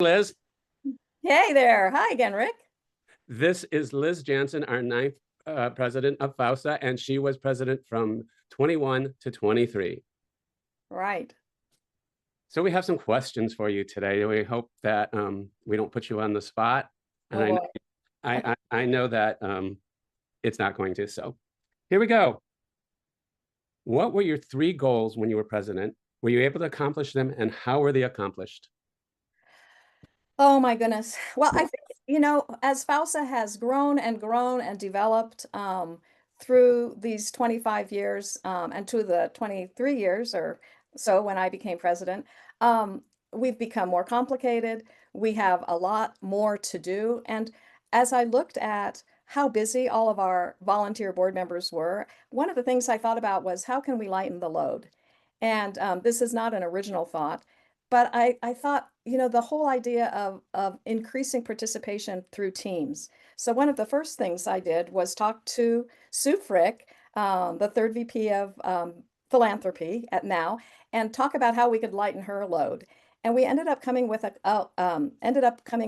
Liz. Hey there. Hi again, Rick. This is Liz Janson, our ninth president of FAUSA, and she was president from 21 to 23. Right. So we have some questions for you today. We hope that we don't put you on the spot, and Oh boy. I know that it's not going to. So here we go. What were your three goals when you were president? Were you able to accomplish them, and how were they accomplished? Oh my goodness. Well, I think, as FAUSA has grown and grown and developed through these 25 years and to the 23 years or so when I became president, we've become more complicated. We have a lot more to do. And as I looked at how busy all of our volunteer board members were, one of the things I thought about was how can we lighten the load? And this is not an original thought. But I thought, the whole idea of increasing participation through teams. So one of the first things I did was talk to Sue Frick, the third VP of philanthropy at now, and talk about how we could lighten her load. And we ended up coming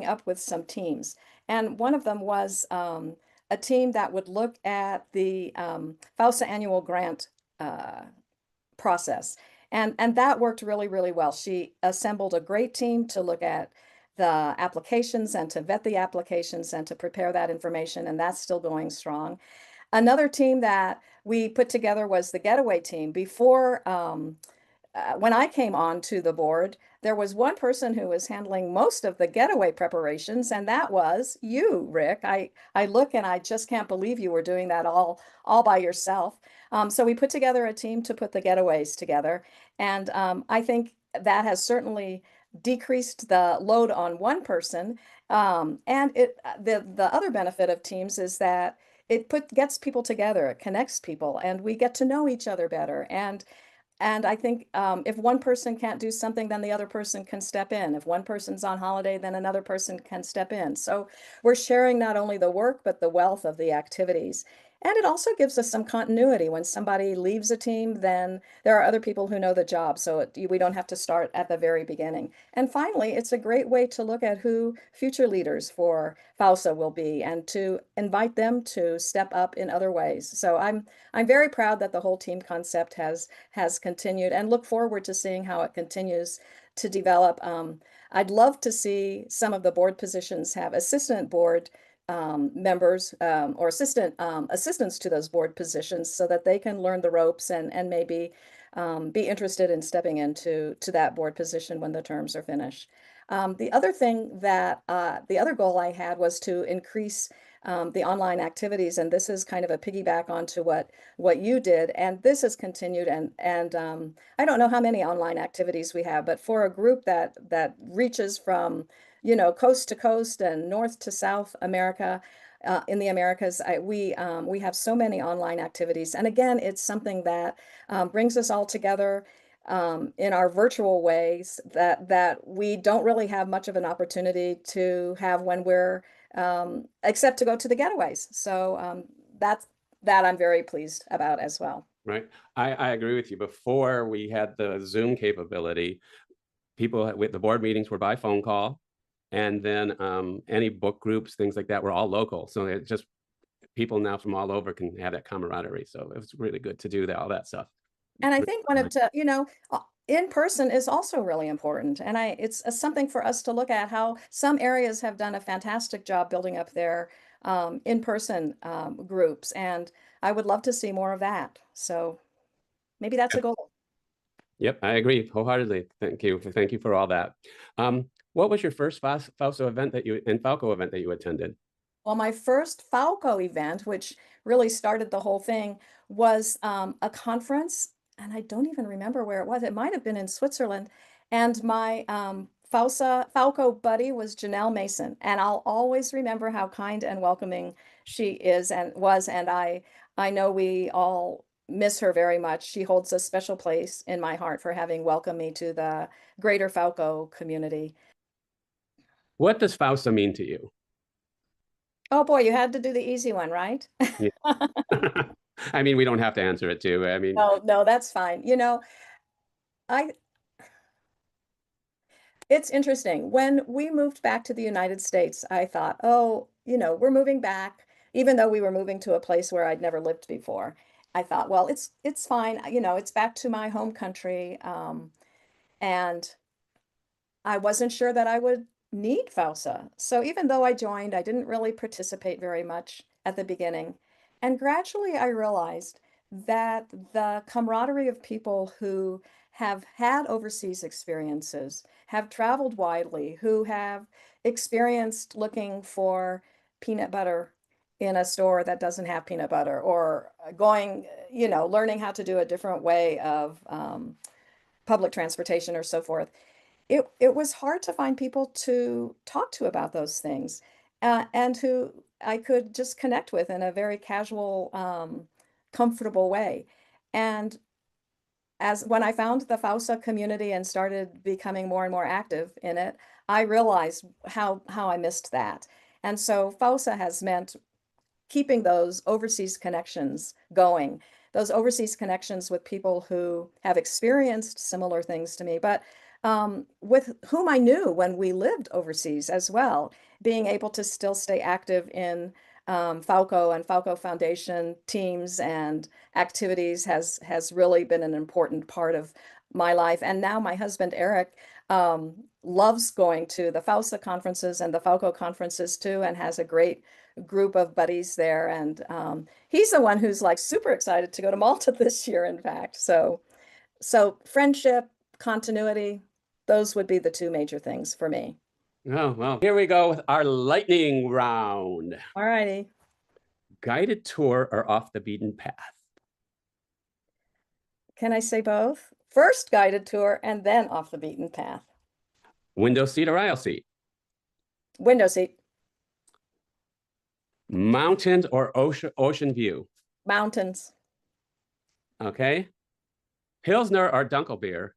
up with some teams. And one of them was a team that would look at the FAUSA annual grant process. And that worked really, really well. She assembled a great team to look at the applications and to vet the applications and to prepare that information, and that's still going strong. Another team that we put together was the getaway team. Before, when I came on to the board, there was one person who was handling most of the getaway preparations, and that was you, Rick. I look and I just can't believe you were doing that all by yourself. So we put together a team to put the getaways together, and I think that has certainly decreased the load on one person. And the other benefit of teams is that gets people together, it connects people, and we get to know each other better. And I think if one person can't do something, then the other person can step in. If one person's on holiday, then another person can step in. So we're sharing not only the work, but the wealth of the activities. And it also gives us some continuity. When somebody leaves a team, then there are other people who know the job. So we don't have to start at the very beginning. And finally, it's a great way to look at who future leaders for FAUSA will be and to invite them to step up in other ways. So I'm very proud that the whole team concept has continued and look forward to seeing how it continues to develop. I'd love to see some of the board positions have assistant board members or assistants to those board positions so that they can learn the ropes and maybe be interested in stepping into that board position when the terms are finished. The other thing that the other goal I had was to increase the online activities, and this is kind of a piggyback onto what you did, and this has continued. And I don't know how many online activities we have, but for a group that reaches from coast to coast and north to South America. In the Americas, we have so many online activities, and again, it's something that brings us all together in our virtual ways that we don't really have much of an opportunity to have when we're except to go to the getaways. So that I'm very pleased about as well. Right. I agree with you. Before we had the Zoom capability, people with the board meetings were by phone call, and then any book groups, things like that, were all local. So it just people now from all over can have that camaraderie. So it was really good to do that, all that stuff. And I think one of the, in person is also really important. And it's something for us to look at how some areas have done a fantastic job building up their in-person groups. And I would love to see more of that. So maybe that's a goal. Yep, I agree wholeheartedly. Thank you. Thank you for all that. What was your first FAUSO event and Falco event that you attended? Well, my first Falco event, which really started the whole thing, was a conference, and I don't even remember where it was. It might have been in Switzerland. And my Falco buddy was Janelle Mason, and I'll always remember how kind and welcoming she is and was. And I know we all miss her very much. She holds a special place in my heart for having welcomed me to the greater Falco community. What does FAUSA mean to you? Oh boy, you had to do the easy one, right? Yeah. I mean, we don't have to answer it too. I mean, No, no, that's fine. I It's interesting. When we moved back to the United States, I thought, oh, we're moving back, even though we were moving to a place where I'd never lived before. I thought, well, it's fine. It's back to my home country. And I wasn't sure that I would need FAUSA. So even though I joined, I didn't really participate very much at the beginning. And gradually I realized that the camaraderie of people who have had overseas experiences, have traveled widely, who have experienced looking for peanut butter in a store that doesn't have peanut butter, or going, learning how to do a different way of public transportation or so forth. It was hard to find people to talk to about those things, and who I could just connect with in a very casual, comfortable way. And as when I found the FAUSA community and started becoming more and more active in it, I realized how I missed that. And so FAUSA has meant keeping those overseas connections going, those overseas connections with people who have experienced similar things to me, but with whom I knew when we lived overseas as well, being able to still stay active in FAUCO and FAUCO Foundation teams and activities has really been an important part of my life. And now my husband, Eric, loves going to the FAUSA conferences and the FAUCO conferences too, and has a great group of buddies there. And he's the one who's like super excited to go to Malta this year, in fact. So friendship, continuity, those would be the two major things for me. Oh, well, here we go with our lightning round. All righty. Guided tour or off the beaten path? Can I say both? First guided tour and then off the beaten path. Window seat or aisle seat? Window seat. Mountains or ocean view? Mountains. Okay. Pilsner or Dunkelbier?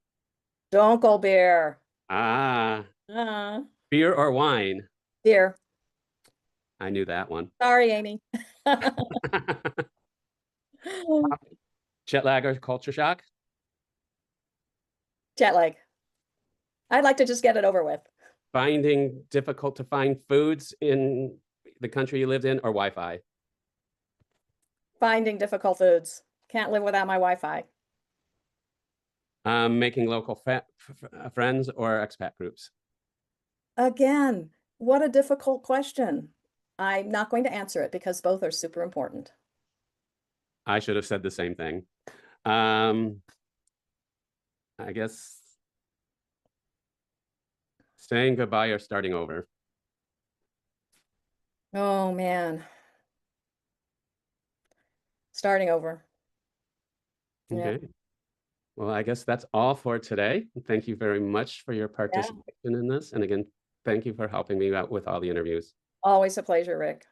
Dunkel beer. Ah, Uh, beer or wine? beer. I knew that one. Sorry, Amy. Jet lag or culture shock? Jet lag. I'd like to just get it over with. Finding difficult to find foods in the country you lived in, or Wi-Fi? Finding difficult foods. Can't live without my Wi-Fi. Making local friends or expat groups? Again, what a difficult question. I'm not going to answer it because both are super important. I should have said the same thing. I guess saying goodbye or starting over? Oh man. Starting over. Yeah. Okay. Well, I guess that's all for today. Thank you very much for your Yeah. participation in this. And again, thank you for helping me out with all the interviews. Always a pleasure, Rick.